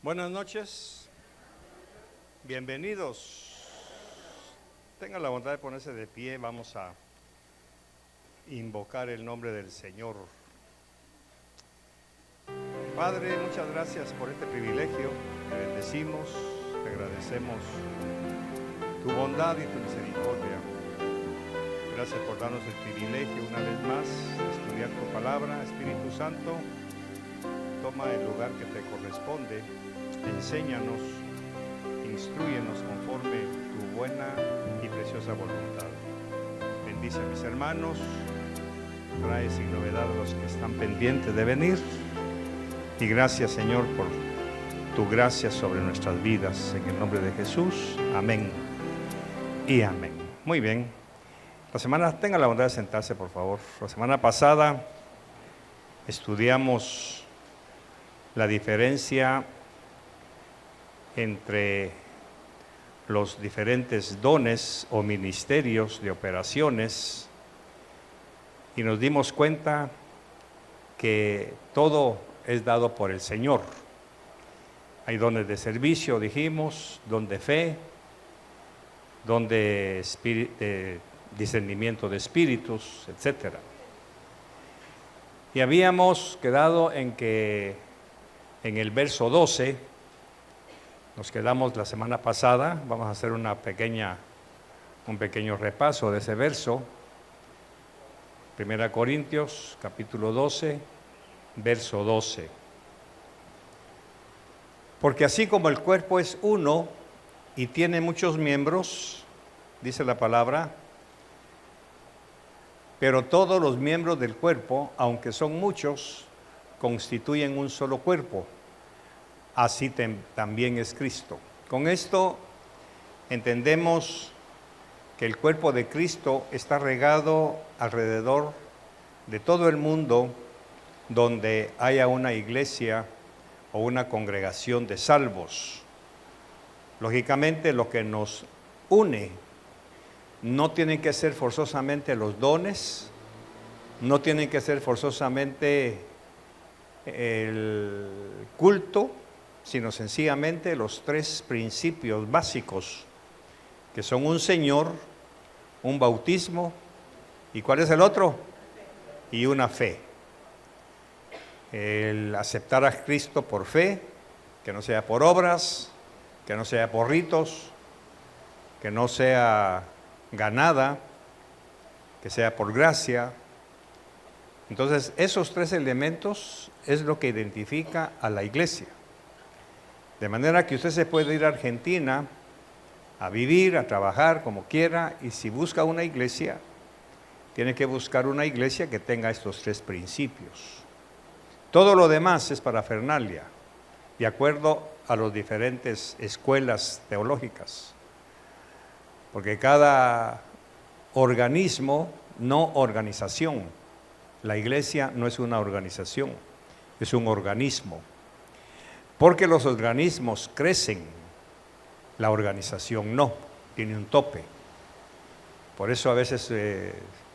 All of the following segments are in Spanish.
Buenas noches, bienvenidos. Tengan la bondad de ponerse de pie, vamos a invocar el nombre del Señor. Padre, muchas gracias por este privilegio, te bendecimos, te agradecemos tu bondad y tu misericordia. Gracias por darnos el privilegio una vez más de estudiar tu palabra. Espíritu Santo, toma el lugar que te corresponde, enséñanos, instrúyenos conforme tu buena y preciosa voluntad. Bendice a mis hermanos, trae sin novedad a los que están pendientes de venir. Y gracias, Señor, por tu gracia sobre nuestras vidas. En el nombre de Jesús, amén y amén. Muy bien. Tenga la bondad de sentarse, por favor. La semana pasada estudiamos la diferencia entre los diferentes dones o ministerios de operaciones y nos dimos cuenta que todo es dado por el Señor. Hay dones de servicio, dijimos, don de fe, don de discernimiento de espíritus, etc. Y habíamos quedado en que en el verso 12, nos quedamos la semana pasada, vamos a hacer un pequeño repaso de ese verso. 1 Corintios, capítulo 12, verso 12. Porque así como el cuerpo es uno y tiene muchos miembros, dice la palabra, pero todos los miembros del cuerpo, aunque son muchos, constituyen un solo cuerpo. Así también es Cristo. Con esto entendemos que el cuerpo de Cristo está regado alrededor de todo el mundo donde haya una iglesia o una congregación de salvos. Lógicamente, lo que nos une no tienen que ser forzosamente los dones, no tienen que ser forzosamente el culto, sino sencillamente los tres principios básicos, que son un Señor, un bautismo, ¿y cuál es el otro? Y una fe. El aceptar a Cristo por fe, que no sea por obras, que no sea por ritos, que no sea ganada, que sea por gracia. Entonces, esos tres elementos es lo que identifica a la iglesia. De manera que usted se puede ir a Argentina a vivir, a trabajar como quiera, y si busca una iglesia, tiene que buscar una iglesia que tenga estos tres principios. Todo lo demás es parafernalia, de acuerdo a las diferentes escuelas teológicas. Porque cada organismo, no organización. La iglesia no es una organización, es un organismo. Porque los organismos crecen, la organización no, tiene un tope. Por eso a veces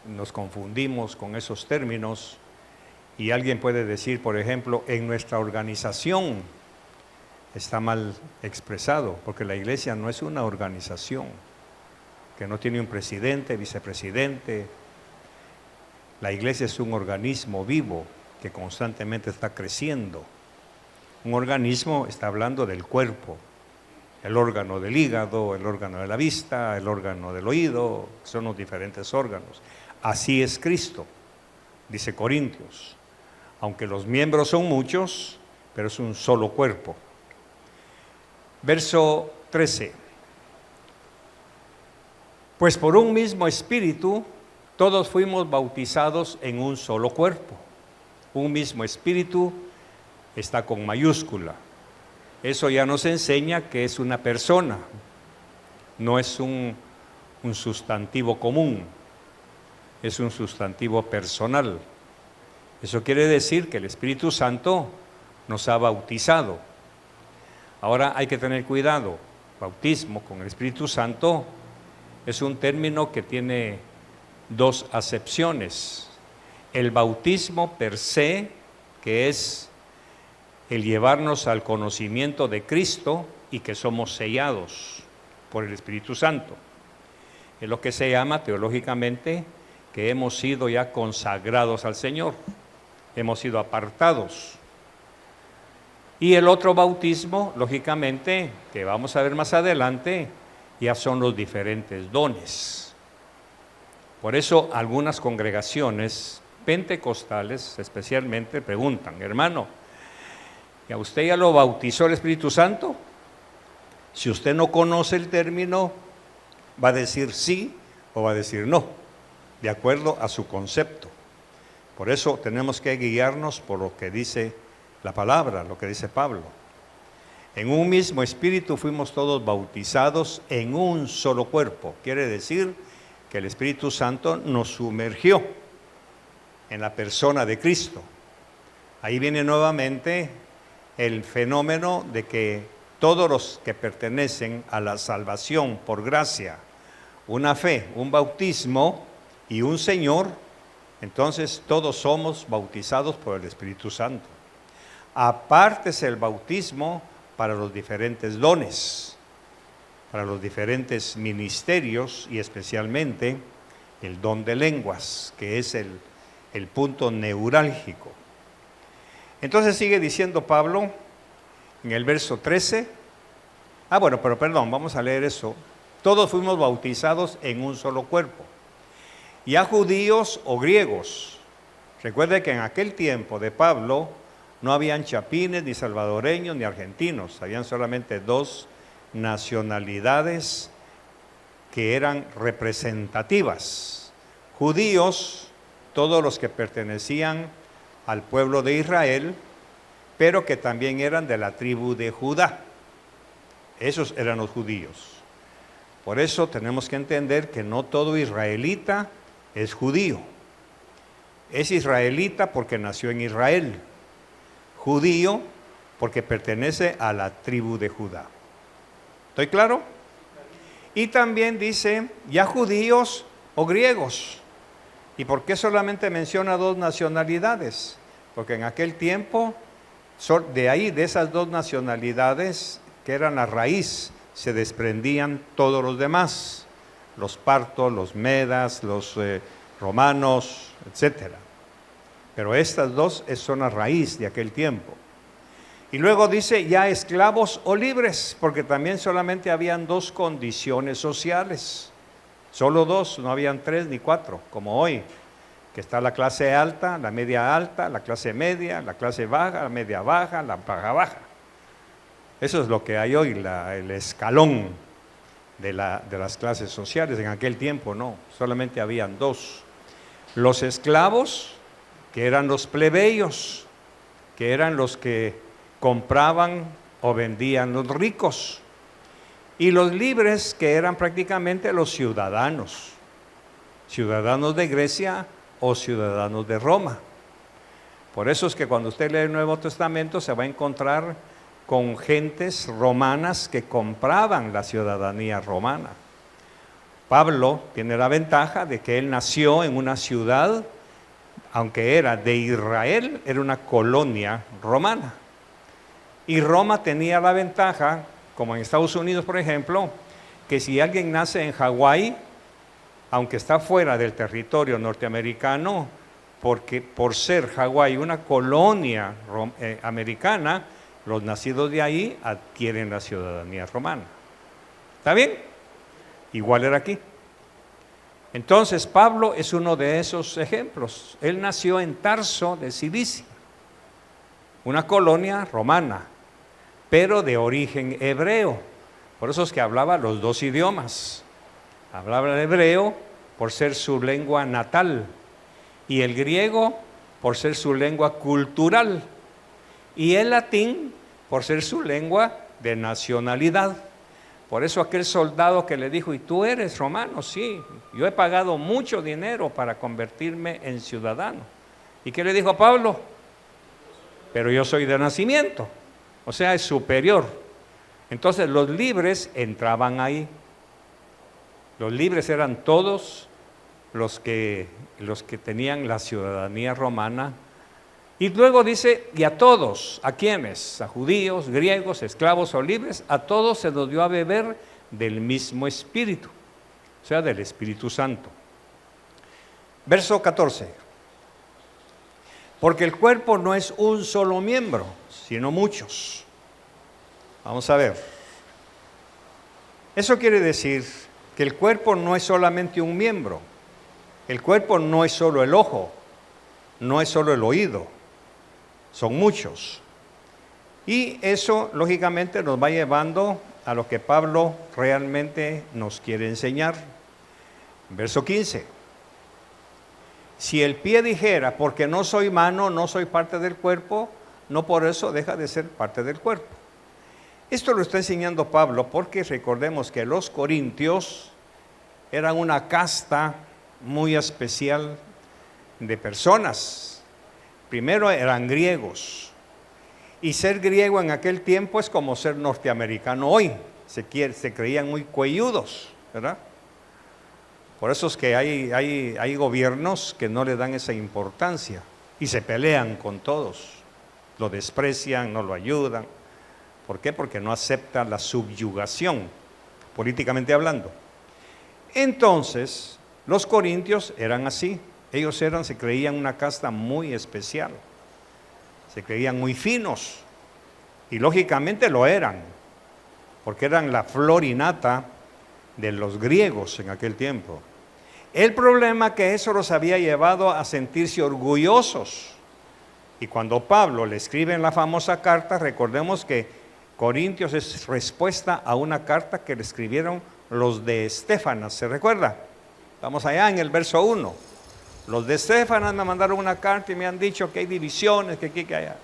nos confundimos con esos términos y alguien puede decir, por ejemplo, en nuestra organización está mal expresado, porque la iglesia no es una organización que no tiene un presidente, vicepresidente. La iglesia es un organismo vivo que constantemente está creciendo. Un organismo está hablando del cuerpo, el órgano del hígado, el órgano de la vista, el órgano del oído, son los diferentes órganos. Así es Cristo, dice Corintios. Aunque los miembros son muchos, pero es un solo cuerpo. Verso 13. Pues por un mismo espíritu, todos fuimos bautizados en un solo cuerpo. Un mismo espíritu está con mayúscula. Eso ya nos enseña que es una persona, no es un sustantivo común, es un sustantivo personal. Eso quiere decir que el Espíritu Santo nos ha bautizado. Ahora hay que tener cuidado, bautismo con el Espíritu Santo es un término que tiene dos acepciones. El bautismo per se, que es el llevarnos al conocimiento de Cristo y que somos sellados por el Espíritu Santo. Es lo que se llama teológicamente que hemos sido ya consagrados al Señor, hemos sido apartados. Y el otro bautismo, lógicamente, que vamos a ver más adelante, ya son los diferentes dones. Por eso algunas congregaciones pentecostales especialmente preguntan: hermano, ¿y a usted ya lo bautizó el Espíritu Santo? Si usted no conoce el término, va a decir sí o va a decir no, de acuerdo a su concepto. Por eso tenemos que guiarnos por lo que dice la palabra, lo que dice Pablo. En un mismo espíritu fuimos todos bautizados en un solo cuerpo. Quiere decir que el Espíritu Santo nos sumergió en la persona de Cristo. Ahí viene nuevamente el fenómeno de que todos los que pertenecen a la salvación por gracia, una fe, un bautismo y un Señor, entonces todos somos bautizados por el Espíritu Santo. Apártese el bautismo para los diferentes dones, para los diferentes ministerios y especialmente el don de lenguas, que es el punto neurálgico. Entonces sigue diciendo Pablo en el verso 13, vamos a leer eso. Todos fuimos bautizados en un solo cuerpo, ya judíos o griegos. Recuerde que en aquel tiempo de Pablo no habían chapines, ni salvadoreños, ni argentinos. Habían solamente dos nacionalidades que eran representativas. Judíos, todos los que pertenecían al pueblo de Israel, pero que también eran de la tribu de Judá. Esos eran los judíos. Por eso tenemos que entender que no todo israelita es judío. Es israelita porque nació en Israel. Judío porque pertenece a la tribu de Judá. ¿Estoy claro? Y también dice, ya judíos o griegos. ¿Y por qué solamente menciona dos nacionalidades? Porque en aquel tiempo, de esas dos nacionalidades, que eran la raíz, se desprendían todos los demás. Los partos, los medas, los romanos, etcétera. Pero estas dos son la raíz de aquel tiempo. Y luego dice ya esclavos o libres, porque también solamente habían dos condiciones sociales. Solo dos, no habían tres ni cuatro, como hoy, que está la clase alta, la clase media, la clase baja, la media baja, la baja baja. Eso es lo que hay hoy, el escalón de las clases sociales. En aquel tiempo no, solamente habían dos. Los esclavos, que eran los plebeyos, que eran los que compraban o vendían los ricos, y los libres, que eran prácticamente los ciudadanos de Grecia o ciudadanos de Roma. Por eso es que cuando usted lee el Nuevo Testamento se va a encontrar con gentes romanas que compraban la ciudadanía romana. Pablo tiene la ventaja de que él nació en una ciudad, aunque era de Israel, era una colonia romana. Y Roma tenía la ventaja, como en Estados Unidos, por ejemplo, que si alguien nace en Hawái, aunque está fuera del territorio norteamericano, porque por ser Hawái una colonia americana, los nacidos de ahí adquieren la ciudadanía romana. ¿Está bien? Igual era aquí. Entonces Pablo es uno de esos ejemplos. Él nació en Tarso de Cilicia, una colonia romana, pero de origen hebreo. Por eso es que hablaba los dos idiomas. Hablaba el hebreo por ser su lengua natal y el griego por ser su lengua cultural y el latín por ser su lengua de nacionalidad. Por eso aquel soldado que le dijo, ¿y tú eres romano? Sí, yo he pagado mucho dinero para convertirme en ciudadano. ¿Y qué le dijo a Pablo? Pero yo soy de nacimiento, o sea, es superior. Entonces los libres entraban ahí. Los libres eran todos los que tenían la ciudadanía romana Y luego dice, y a todos, ¿a quiénes? A judíos, griegos, esclavos o libres, a todos se nos dio a beber del mismo Espíritu, o sea, del Espíritu Santo. Verso 14. Porque el cuerpo no es un solo miembro, sino muchos. Vamos a ver. Eso quiere decir que el cuerpo no es solamente un miembro. El cuerpo no es solo el ojo, no es solo el oído. Son muchos. Y eso, lógicamente, nos va llevando a lo que Pablo realmente nos quiere enseñar. Verso 15. Si el pie dijera, porque no soy mano, no soy parte del cuerpo, no por eso deja de ser parte del cuerpo. Esto lo está enseñando Pablo porque recordemos que los corintios eran una casta muy especial de personas. Primero eran griegos, y ser griego en aquel tiempo es como ser norteamericano hoy, se creían muy cuelludos, ¿verdad? Por eso es que hay gobiernos que no le dan esa importancia y se pelean con todos, lo desprecian, no lo ayudan. ¿Por qué? Porque no aceptan la subyugación, políticamente hablando. Entonces, los corintios eran así. Ellos se creían una casta muy especial, se creían muy finos, y lógicamente lo eran, porque eran la flor y nata de los griegos en aquel tiempo. El problema es que eso los había llevado a sentirse orgullosos, y cuando Pablo le escribe en la famosa carta, recordemos que Corintios es respuesta a una carta que le escribieron los de Estéfanas, ¿se recuerda? Estamos allá en el verso 1. Los de Estéfanas me mandaron una carta y me han dicho que hay divisiones, que aquí, que allá.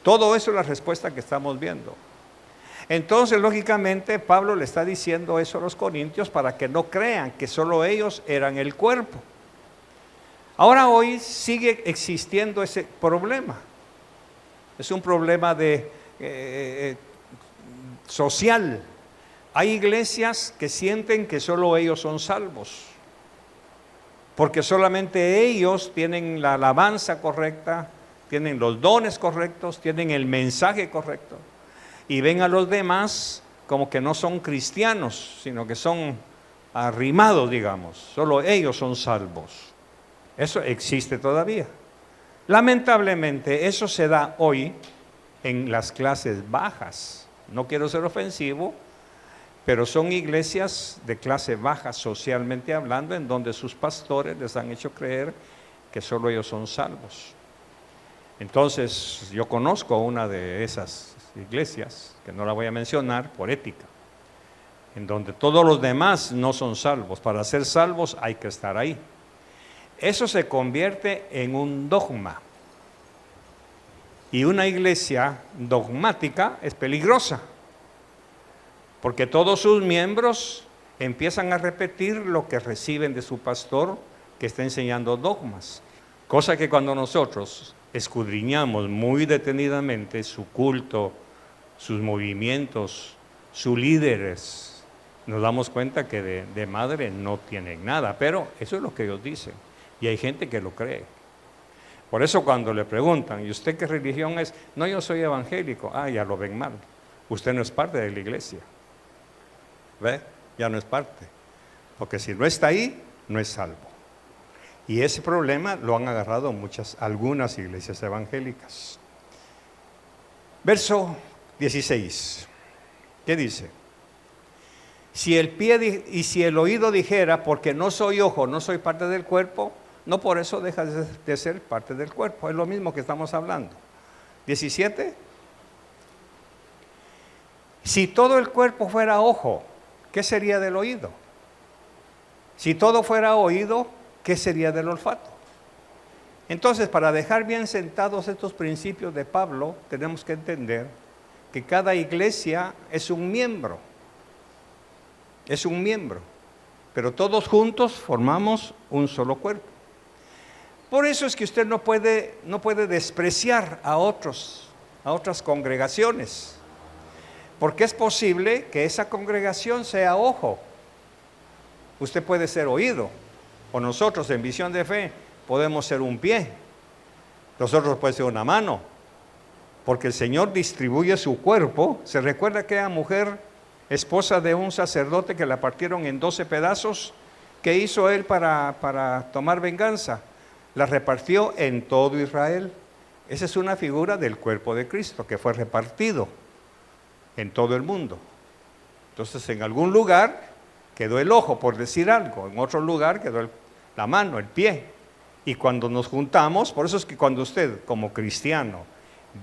Todo eso es la respuesta que estamos viendo. Entonces, lógicamente, Pablo le está diciendo eso a los corintios para que no crean que solo ellos eran el cuerpo. Ahora hoy sigue existiendo ese problema. Es un problema social. Hay iglesias que sienten que solo ellos son salvos, porque solamente ellos tienen la alabanza correcta, tienen los dones correctos, tienen el mensaje correcto, y ven a los demás como que no son cristianos, sino que son arrimados, digamos. Solo ellos son salvos. Eso existe todavía. Lamentablemente, eso se da hoy en las clases bajas. No quiero ser ofensivo, pero son iglesias de clase baja socialmente hablando, en donde sus pastores les han hecho creer que solo ellos son salvos. Entonces, yo conozco una de esas iglesias, que no la voy a mencionar por ética, en donde todos los demás no son salvos. Para ser salvos hay que estar ahí. Eso se convierte en un dogma. Y una iglesia dogmática es peligrosa, porque todos sus miembros empiezan a repetir lo que reciben de su pastor, que está enseñando dogmas. Cosa que cuando nosotros escudriñamos muy detenidamente su culto, sus movimientos, sus líderes, nos damos cuenta que de madre no tienen nada, pero eso es lo que ellos dicen, y hay gente que lo cree. Por eso cuando le preguntan, ¿y usted qué religión es? No, yo soy evangélico. Ah, ya lo ven mal, usted no es parte de la iglesia. ¿Ve? Ya no es parte, porque si no está ahí, no es salvo. Y ese problema lo han agarrado algunas iglesias evangélicas. Verso 16, ¿qué dice? Si el pie y si el oído dijera, porque no soy ojo, no soy parte del cuerpo, no por eso deja de ser parte del cuerpo. Es lo mismo que estamos hablando. 17. Si todo el cuerpo fuera ojo, ¿qué sería del oído? Si todo fuera oído, ¿qué sería del olfato? Entonces, para dejar bien sentados estos principios de Pablo, tenemos que entender que cada iglesia es un miembro. Es un miembro. Pero todos juntos formamos un solo cuerpo. Por eso es que usted no puede despreciar a otras congregaciones. Porque es posible que esa congregación sea ojo. Usted puede ser oído. O nosotros en Visión de Fe podemos ser un pie. Los otros puede ser una mano, porque el Señor distribuye su cuerpo. ¿Se recuerda aquella mujer, esposa de un sacerdote que la partieron en 12 pedazos? ¿Qué hizo él para tomar venganza? La repartió en todo Israel. Esa es una figura del cuerpo de Cristo que fue repartido en todo el mundo. Entonces, en algún lugar quedó el ojo, por decir algo, en otro lugar quedó la mano, el pie. Y cuando nos juntamos, por eso es que cuando usted, como cristiano,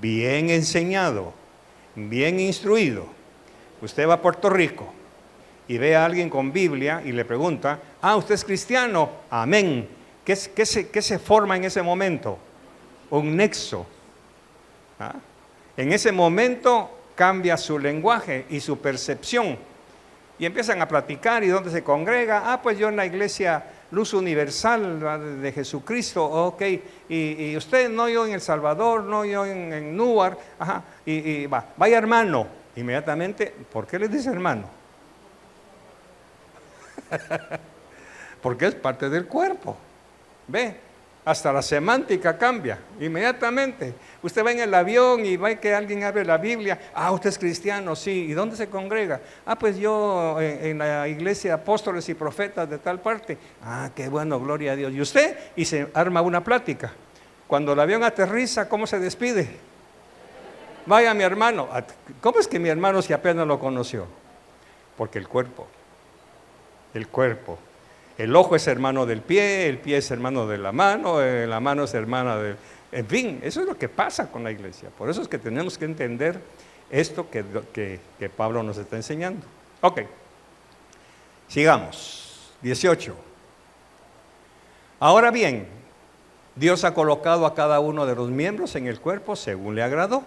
bien enseñado, bien instruido, usted va a Puerto Rico y ve a alguien con Biblia y le pregunta, ¿usted es cristiano? Amén. ¿Qué se forma en ese momento? Un nexo. En ese momento cambia su lenguaje y su percepción. Y empiezan a platicar. ¿Y dónde se congrega? Pues yo en la iglesia Luz Universal de Jesucristo. Ok. Y usted, no, yo en El Salvador, no, yo en Newark. Vaya hermano. Inmediatamente, ¿por qué le dice hermano? Porque es parte del cuerpo. ¿Ve? Hasta la semántica cambia inmediatamente. Usted va en el avión y ve que alguien abre la Biblia. Usted es cristiano, sí. ¿Y dónde se congrega? Pues yo en la iglesia Apóstoles y Profetas de tal parte. Qué bueno, gloria a Dios. ¿Y usted? Y se arma una plática. Cuando el avión aterriza, ¿cómo se despide? Vaya mi hermano. ¿Cómo es que mi hermano si apenas lo conoció? Porque el cuerpo. El ojo es hermano del pie, el pie es hermano de la mano es hermana del... En fin, eso es lo que pasa con la iglesia. Por eso es que tenemos que entender esto que Pablo nos está enseñando. Ok, sigamos. 18. Ahora bien, Dios ha colocado a cada uno de los miembros en el cuerpo según le agradó.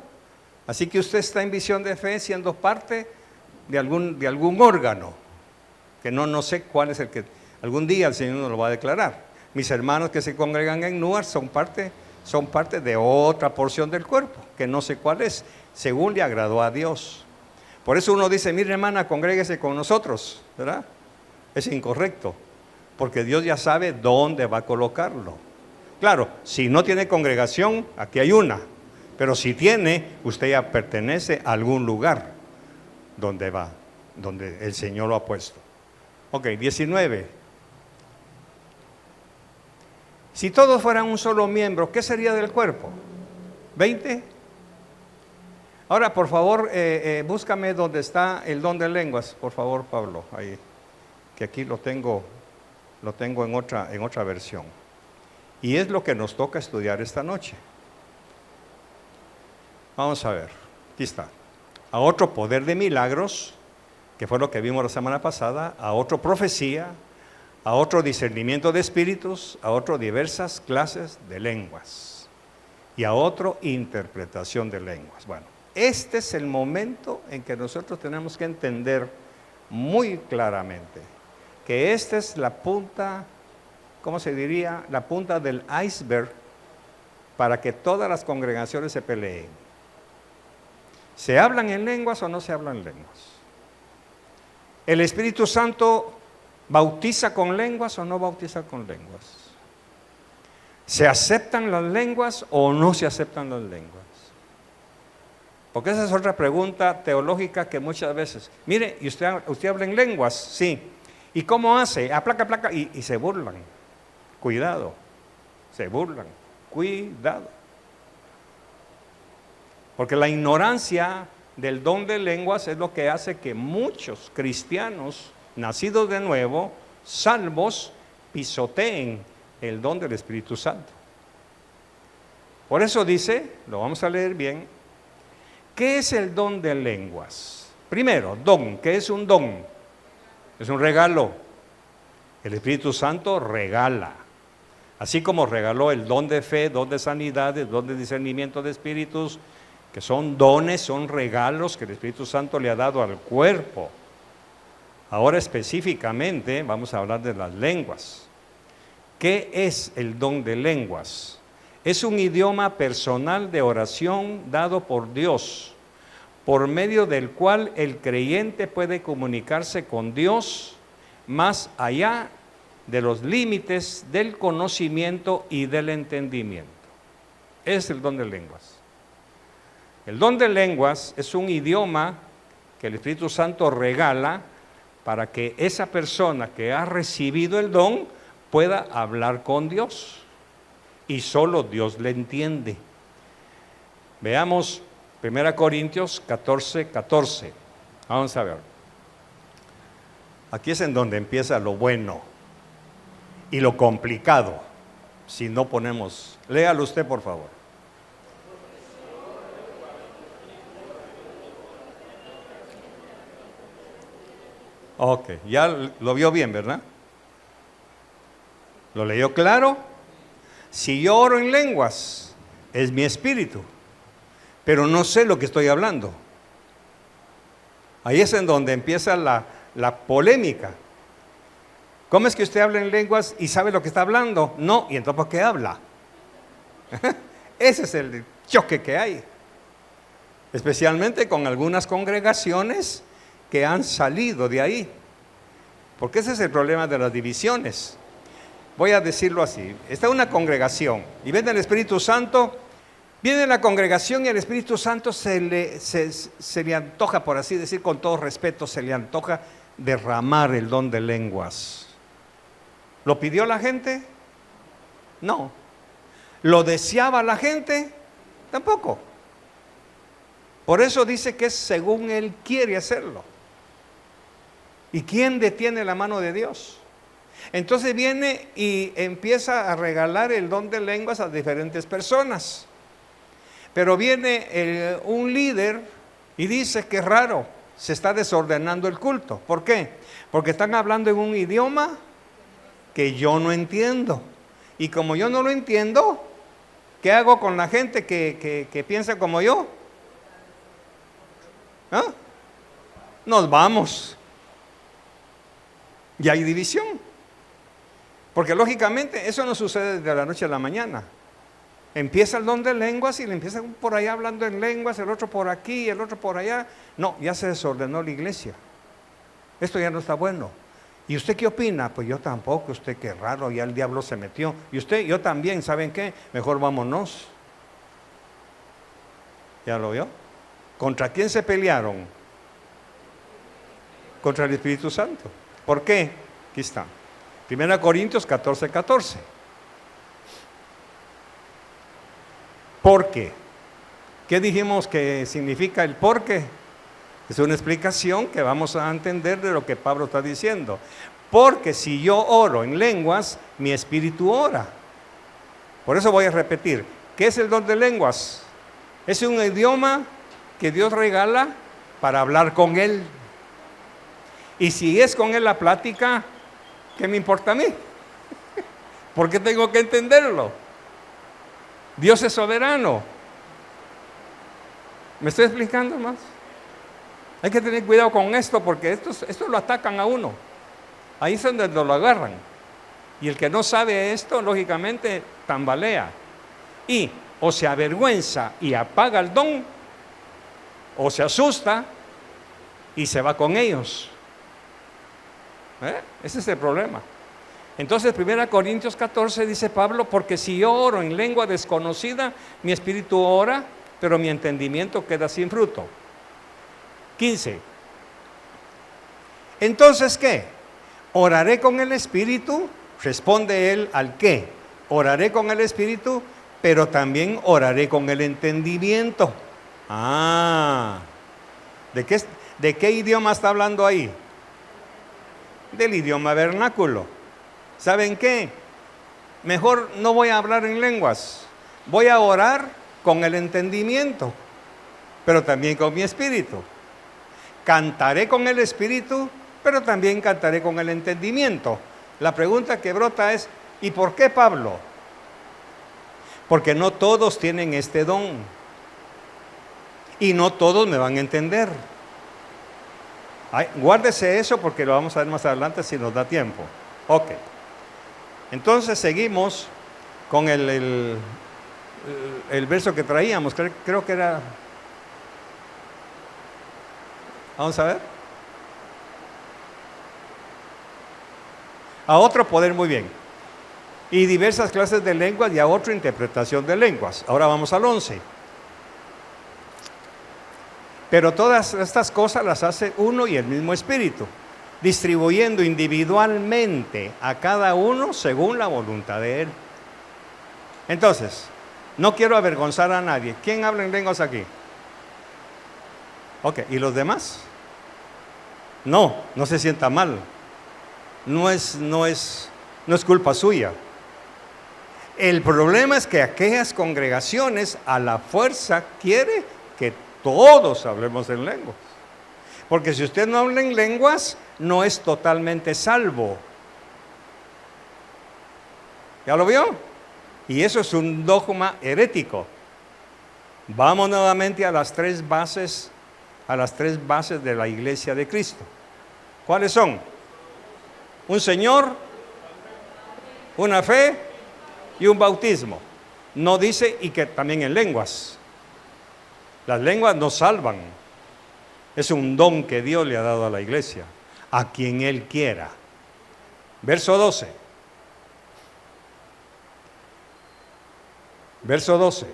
Así que usted está en visión de fe siendo parte de algún órgano, que no sé cuál es el que... Algún día el Señor nos lo va a declarar. Mis hermanos que se congregan en Newark son parte de otra porción del cuerpo, que no sé cuál es, según le agradó a Dios. Por eso uno dice, mire hermana, congréguese con nosotros, ¿verdad? Es incorrecto, porque Dios ya sabe dónde va a colocarlo. Claro, si no tiene congregación, aquí hay una, pero si tiene, usted ya pertenece a algún lugar donde va, donde el Señor lo ha puesto. Ok, 19. Si todos fueran un solo miembro, ¿qué sería del cuerpo? ¿20? Ahora, por favor, búscame donde está el don de lenguas, por favor, Pablo, ahí, que aquí lo tengo en otra versión. Y es lo que nos toca estudiar esta noche. Vamos a ver, aquí está. A otro poder de milagros, que fue lo que vimos la semana pasada, a otro profecía, a otro discernimiento de espíritus, a otro diversas clases de lenguas y a otro interpretación de lenguas. Bueno, este es el momento en que nosotros tenemos que entender muy claramente que esta es la punta, ¿cómo se diría? La punta del iceberg para que todas las congregaciones se peleen. ¿Se hablan en lenguas o no se hablan lenguas? ¿El Espíritu Santo bautiza con lenguas o no bautiza con lenguas? ¿Se aceptan las lenguas o no se aceptan las lenguas? Porque esa es otra pregunta teológica que muchas veces, mire, ¿y usted habla en lenguas? Sí. ¿Y cómo hace? Placa, y se burlan. Cuidado, se burlan. Cuidado. Porque la ignorancia del don de lenguas es lo que hace que muchos cristianos nacidos de nuevo, salvos, pisoteen el don del Espíritu Santo. Por eso dice, lo vamos a leer bien, ¿qué es el don de lenguas? Primero, don. ¿Qué es un don? Es un regalo. El Espíritu Santo regala. Así como regaló el don de fe, don de sanidad, el don de discernimiento de espíritus, que son dones, son regalos que el Espíritu Santo le ha dado al cuerpo. Ahora específicamente vamos a hablar de las lenguas. ¿Qué es el don de lenguas? Es un idioma personal de oración dado por Dios, por medio del cual el creyente puede comunicarse con Dios más allá de los límites del conocimiento y del entendimiento. es el don de lenguas. El don de lenguas es un idioma que el Espíritu Santo regala para que esa persona que ha recibido el don pueda hablar con Dios. Y solo Dios le entiende. Veamos 1 Corintios 14:14. Vamos a ver. Aquí es en donde empieza lo bueno y lo complicado. Si no ponemos, léalo usted por favor. Ok, ya lo vio bien, ¿verdad? ¿Lo leyó claro? Si yo oro en lenguas, es mi espíritu, pero no sé lo que estoy hablando. Ahí es en donde empieza la polémica. ¿Cómo es que usted habla en lenguas y sabe lo que está hablando? No, ¿y entonces por qué habla? Ese es el choque que hay. Especialmente con algunas congregaciones que han salido de ahí. Porque ese es el problema de las divisiones. Voy a decirlo así. Está una congregación y viene el Espíritu Santo. Viene la congregación y el Espíritu Santo se le antoja, por así decir, con todo respeto, se le antoja derramar el don de lenguas. ¿Lo pidió la gente? No. ¿Lo deseaba la gente? Tampoco. Por eso dice que es según Él quiere hacerlo. ¿Y quién detiene la mano de Dios? Entonces viene y empieza a regalar el don de lenguas a diferentes personas. Pero viene un líder y dice que es raro, se está desordenando el culto. ¿Por qué? Porque están hablando en un idioma que yo no entiendo. Y como yo no lo entiendo, ¿qué hago con la gente que piensa como yo? ¿Ah? Nos vamos. Y hay división. Porque lógicamente eso no sucede de la noche a la mañana. Empieza el don de lenguas y le empiezan por allá hablando en lenguas, el otro por aquí, el otro por allá. No, ya se desordenó la iglesia. Esto ya no está bueno. ¿Y usted qué opina? Pues yo tampoco, usted qué raro, ya el diablo se metió. Y usted, yo también, ¿saben qué? Mejor vámonos. ¿Ya lo vio? ¿Contra quién se pelearon? Contra el Espíritu Santo. ¿Por qué? Aquí está. 1 Corintios 14:14. ¿Por qué? ¿Qué dijimos que significa el por qué? Es una explicación que vamos a entender de lo que Pablo está diciendo. Porque si yo oro en lenguas, mi espíritu ora. Por eso voy a repetir. ¿Qué es el don de lenguas? Es un idioma que Dios regala para hablar con Él. Y si es con Él la plática, ¿qué me importa a mí? ¿Por qué tengo que entenderlo? Dios es soberano. ¿Me estoy explicando más? Hay que tener cuidado con esto porque esto lo atacan a uno. Ahí es donde lo agarran. Y el que no sabe esto, lógicamente, tambalea. Y o se avergüenza y apaga el don, o se asusta y se va con ellos. Ese es el problema. Entonces 1 Corintios 14 dice Pablo, porque si yo oro en lengua desconocida, mi espíritu ora, pero mi entendimiento queda sin fruto. 15. Entonces, ¿qué? ¿Oraré con el espíritu? Responde él al qué. Oraré con el espíritu, pero también oraré con el entendimiento. ¿De qué idioma está hablando ahí? Del idioma vernáculo. ¿Saben qué? Mejor no voy a hablar en lenguas. Voy a orar con el entendimiento, pero también con mi espíritu. Cantaré con el espíritu, pero también cantaré con el entendimiento. La pregunta que brota es, ¿y por qué Pablo? Porque no todos tienen este don. Y no todos me van a entender. Guárdese eso porque lo vamos a ver más adelante si nos da tiempo. Ok. Entonces seguimos con el verso que traíamos. Creo que era... Vamos a ver. A otro poder, muy bien. Y diversas clases de lenguas y a otra interpretación de lenguas. Ahora vamos al 11. Pero todas estas cosas las hace uno y el mismo Espíritu, distribuyendo individualmente a cada uno según la voluntad de Él. Entonces, no quiero avergonzar a nadie. ¿Quién habla en lenguas aquí? Ok, ¿y los demás? No se sienta mal. No es culpa suya. El problema es que aquellas congregaciones a la fuerza quiere que todos hablemos en lenguas. Porque si usted no habla en lenguas, no es totalmente salvo. ¿Ya lo vio? Y eso es un dogma herético. Vamos nuevamente a las tres bases de la Iglesia de Cristo. ¿Cuáles son? Un Señor, una fe y un bautismo. No dice y que también en lenguas. Las lenguas nos salvan. Es un don que Dios le ha dado a la iglesia, a quien Él quiera. Verso 12. Verso 12.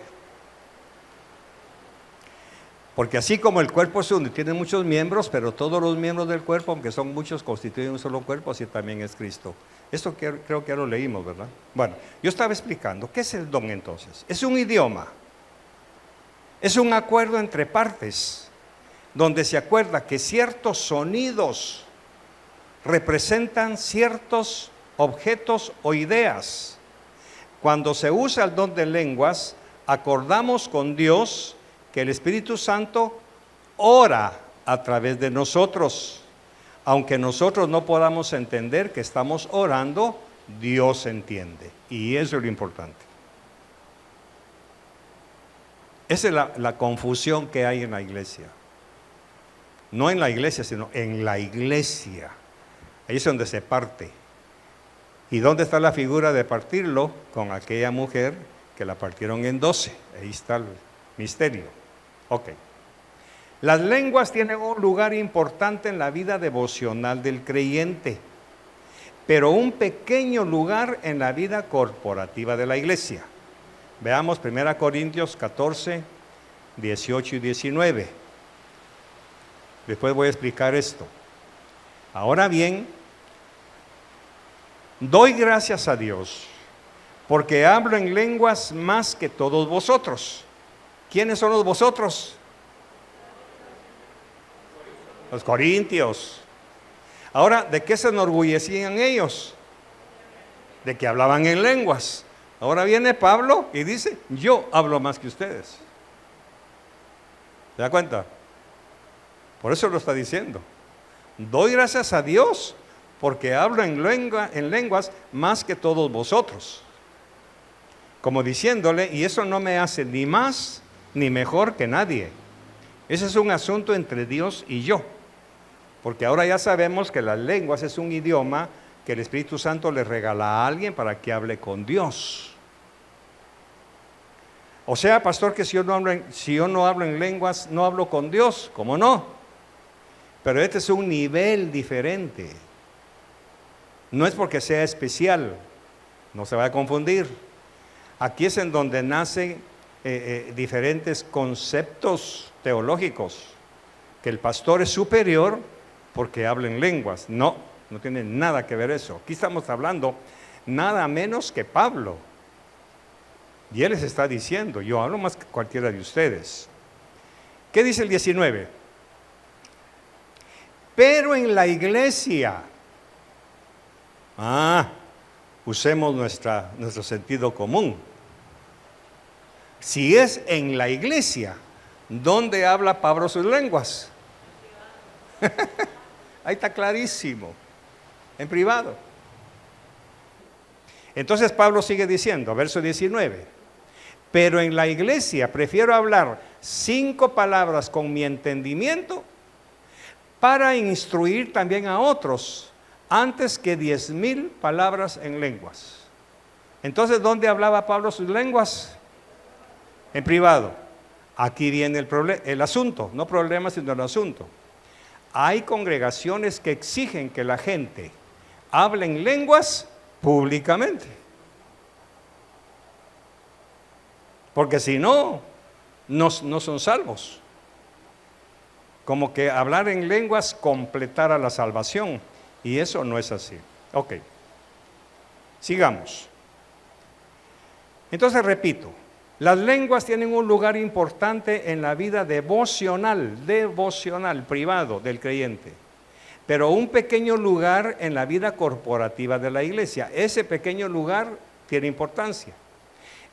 Porque así como el cuerpo es uno y tiene muchos miembros, pero todos los miembros del cuerpo, aunque son muchos, constituyen un solo cuerpo, así también es Cristo. Esto creo que ya lo leímos, ¿verdad? Bueno, yo estaba explicando, ¿qué es el don entonces? Es un idioma, es un acuerdo entre partes, donde se acuerda que ciertos sonidos representan ciertos objetos o ideas. Cuando se usa el don de lenguas, acordamos con Dios que el Espíritu Santo ora a través de nosotros. Aunque nosotros no podamos entender que estamos orando, Dios entiende. Y eso es lo importante. Esa es la confusión que hay en la iglesia. No en la iglesia, sino en la iglesia. Ahí es donde se parte. ¿Y dónde está la figura de partirlo? Con aquella mujer que la partieron en 12. Ahí está el misterio. Ok. Las lenguas tienen un lugar importante en la vida devocional del creyente, pero un pequeño lugar en la vida corporativa de la iglesia. Veamos 1 Corintios 14, 18 y 19. Después voy a explicar esto. Ahora bien, doy gracias a Dios, porque hablo en lenguas más que todos vosotros. ¿Quiénes son los vosotros? Los corintios. Ahora, ¿de qué se enorgullecían ellos? De que hablaban en lenguas. Ahora viene Pablo y dice, yo hablo más que ustedes. ¿Se da cuenta? Por eso lo está diciendo. Doy gracias a Dios porque hablo en lenguas más que todos vosotros. Como diciéndole, y eso no me hace ni más ni mejor que nadie. Ese es un asunto entre Dios y yo. Porque ahora ya sabemos que las lenguas es un idioma que el Espíritu Santo le regala a alguien para que hable con Dios. O sea, pastor, que si yo no hablo en lenguas, no hablo con Dios. ¿Cómo no? Pero este es un nivel diferente. No es porque sea especial, no se va a confundir. Aquí es en donde nacen diferentes conceptos teológicos, que el pastor es superior porque habla en lenguas. No tiene nada que ver eso. Aquí estamos hablando nada menos que Pablo. Y él les está diciendo, yo hablo más que cualquiera de ustedes. ¿Qué dice el 19? Pero en la iglesia, usemos nuestro sentido común. Si es en la iglesia, ¿dónde habla Pablo sus lenguas? Ahí está clarísimo, en privado. Entonces Pablo sigue diciendo, verso 19, pero en la iglesia prefiero hablar 5 palabras con mi entendimiento para instruir también a otros, antes que 10,000 palabras en lenguas. Entonces, ¿dónde hablaba Pablo sus lenguas? En privado. Aquí viene el asunto, no problema, sino el asunto. Hay congregaciones que exigen que la gente hable en lenguas públicamente. porque si no, no son salvos. Como que hablar en lenguas completara la salvación, y eso no es así. Ok, sigamos. Entonces repito, las lenguas tienen un lugar importante en la vida devocional, privado del creyente, pero un pequeño lugar en la vida corporativa de la iglesia. Ese pequeño lugar tiene importancia,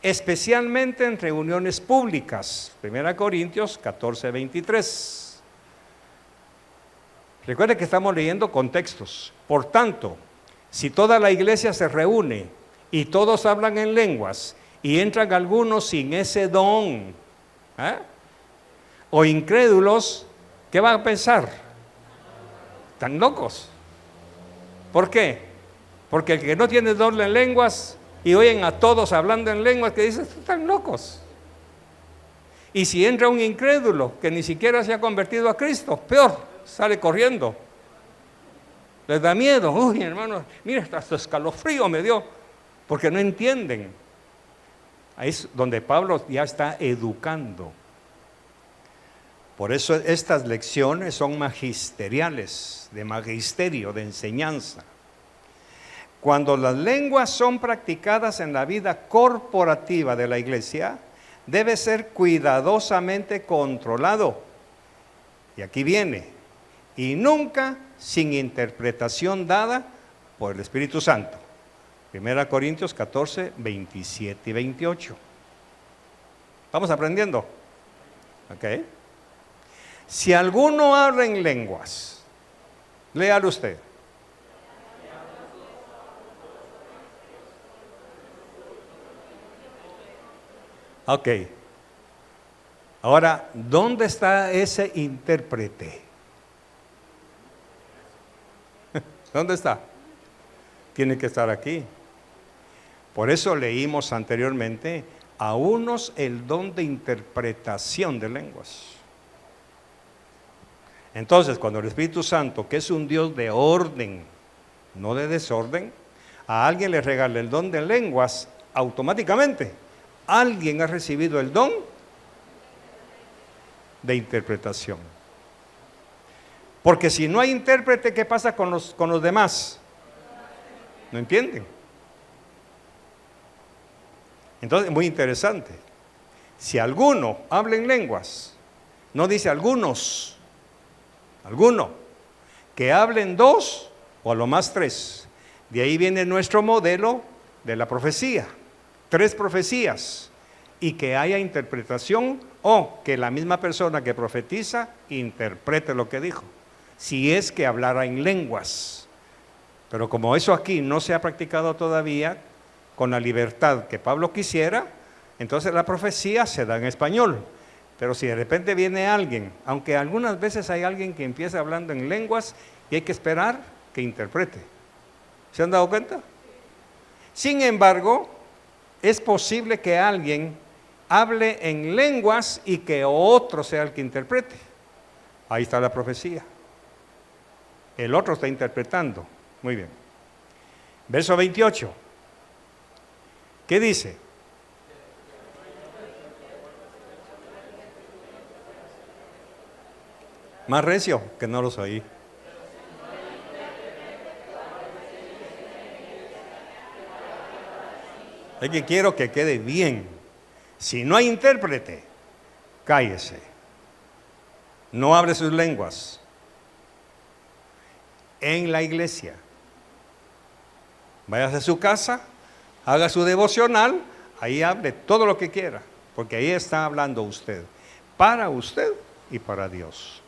especialmente en reuniones públicas. 1 Corintios 14, 23. Recuerde que estamos leyendo contextos. Por tanto, si toda la iglesia se reúne y todos hablan en lenguas y entran algunos sin ese don, o incrédulos, ¿qué van a pensar? Están locos. ¿Por qué? Porque el que no tiene don en lenguas y oyen a todos hablando en lenguas, que dicen, están locos. Y si entra un incrédulo que ni siquiera se ha convertido a Cristo, peor, sale corriendo. Les da miedo. Uy, hermano, mira, hasta escalofrío me dio, porque no entienden. Ahí es donde Pablo ya está educando. Por eso estas lecciones son magisteriales, de magisterio, de enseñanza. Cuando las lenguas son practicadas en la vida corporativa de la iglesia, debe ser cuidadosamente controlado. Y aquí viene, y nunca sin interpretación dada por el Espíritu Santo. 1 Corintios 14, 27 y 28. ¿Vamos aprendiendo? Ok. Si alguno habla en lenguas, léalo usted. Ok. Ahora, ¿dónde está ese intérprete? ¿Dónde está? Tiene que estar aquí. Por eso leímos anteriormente, a unos el don de interpretación de lenguas. Entonces, cuando el Espíritu Santo, que es un Dios de orden, no de desorden, a alguien le regala el don de lenguas, automáticamente alguien ha recibido el don de interpretación. Porque si no hay intérprete, ¿qué pasa con los demás? ¿No entienden? Entonces, muy interesante. Si alguno habla en lenguas, no dice algunos, alguno, que hablen dos o a lo más tres. De ahí viene nuestro modelo de la profecía. 3 profecías y que haya interpretación o que la misma persona que profetiza interprete lo que dijo. Si es que hablara en lenguas. Pero como eso aquí no se ha practicado todavía con la libertad que Pablo quisiera, entonces la profecía se da en español. Pero si de repente viene alguien, aunque algunas veces hay alguien que empieza hablando en lenguas y hay que esperar que interprete. ¿Se han dado cuenta? Sin embargo, es posible que alguien hable en lenguas y que otro sea el que interprete. Ahí está la profecía. El otro está interpretando. Muy bien. Verso 28. ¿Qué dice? Más recio, que no los oí. Es que quiero que quede bien. Si no hay intérprete, cállese. No hable sus lenguas. En la iglesia. Váyase a su casa, haga su devocional, ahí hable todo lo que quiera, porque ahí está hablando usted, para usted y para Dios.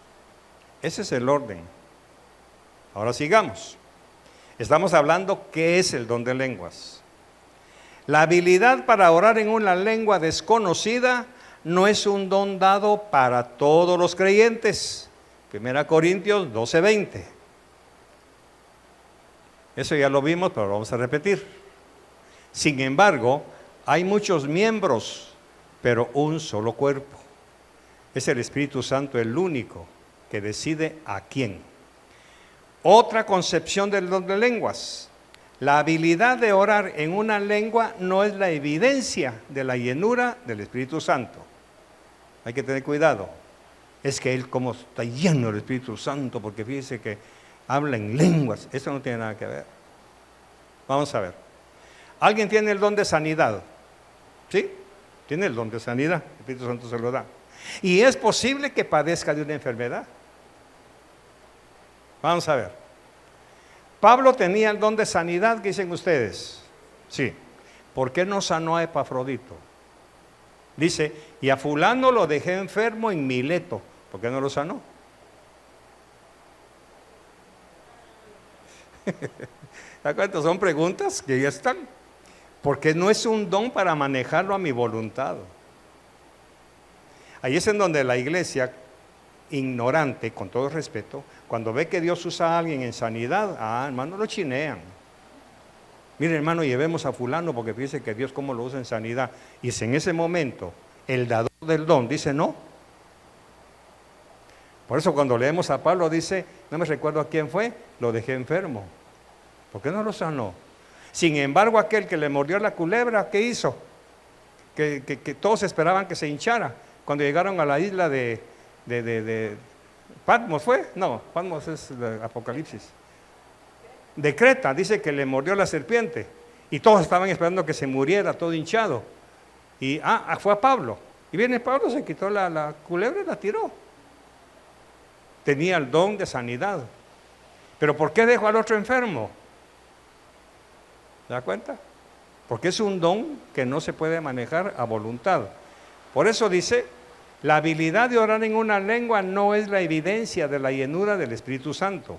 Ese es el orden. Ahora sigamos. Estamos hablando qué es el don de lenguas. La habilidad para orar en una lengua desconocida no es un don dado para todos los creyentes. 1 Corintios 12, 20. Eso ya lo vimos, pero lo vamos a repetir. Sin embargo, hay muchos miembros, pero un solo cuerpo. Es el Espíritu Santo el único que decide a quién. Otra concepción del don de lenguas. La habilidad de orar en una lengua no es la evidencia de la llenura del Espíritu Santo. Hay que tener cuidado. Es que él como está lleno del Espíritu Santo, porque fíjese que habla en lenguas. Eso no tiene nada que ver. Vamos a ver. ¿Alguien tiene el don de sanidad? ¿Sí? Tiene el don de sanidad. El Espíritu Santo se lo da. Y es posible que padezca de una enfermedad. Vamos a ver. Pablo tenía el don de sanidad, ¿qué dicen ustedes? Sí. ¿Por qué no sanó a Epafrodito? Dice, y a fulano lo dejé enfermo en Mileto. ¿Por qué no lo sanó? ¿De acuerdo? Son preguntas que ya están. Porque no es un don para manejarlo a mi voluntad. Ahí es en donde la iglesia, ignorante, con todo respeto, cuando ve que Dios usa a alguien en sanidad, hermano, lo chinean. Mire, hermano, llevemos a fulano porque dice que Dios cómo lo usa en sanidad. Y si en ese momento el dador del don dice no. Por eso cuando leemos a Pablo dice, no me recuerdo a quién fue, lo dejé enfermo. ¿Por qué no lo sanó? Sin embargo, aquel que le mordió la culebra, ¿qué hizo? Que todos esperaban que se hinchara. Cuando llegaron a la isla de Patmos, ¿fue? No, Patmos es el Apocalipsis. De Creta, dice que le mordió la serpiente. Y todos estaban esperando que se muriera, todo hinchado. Y fue a Pablo. Y viene Pablo, se quitó la culebra y la tiró. Tenía el don de sanidad. Pero ¿por qué dejó al otro enfermo? ¿Se da cuenta? Porque es un don que no se puede manejar a voluntad. Por eso dice, la habilidad de orar en una lengua no es la evidencia de la llenura del Espíritu Santo.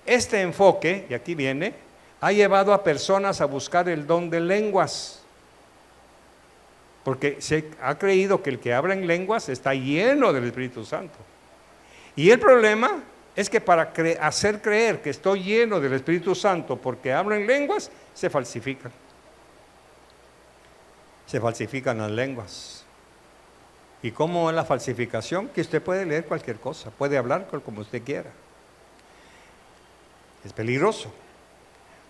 Este enfoque, y aquí viene, ha llevado a personas a buscar el don de lenguas. Porque se ha creído que el que habla en lenguas está lleno del Espíritu Santo. Y el problema es que para hacer creer que estoy lleno del Espíritu Santo porque hablo en lenguas, se falsifican. Se falsifican las lenguas. ¿Y cómo es la falsificación? Que usted puede leer cualquier cosa, puede hablar como usted quiera. Es peligroso.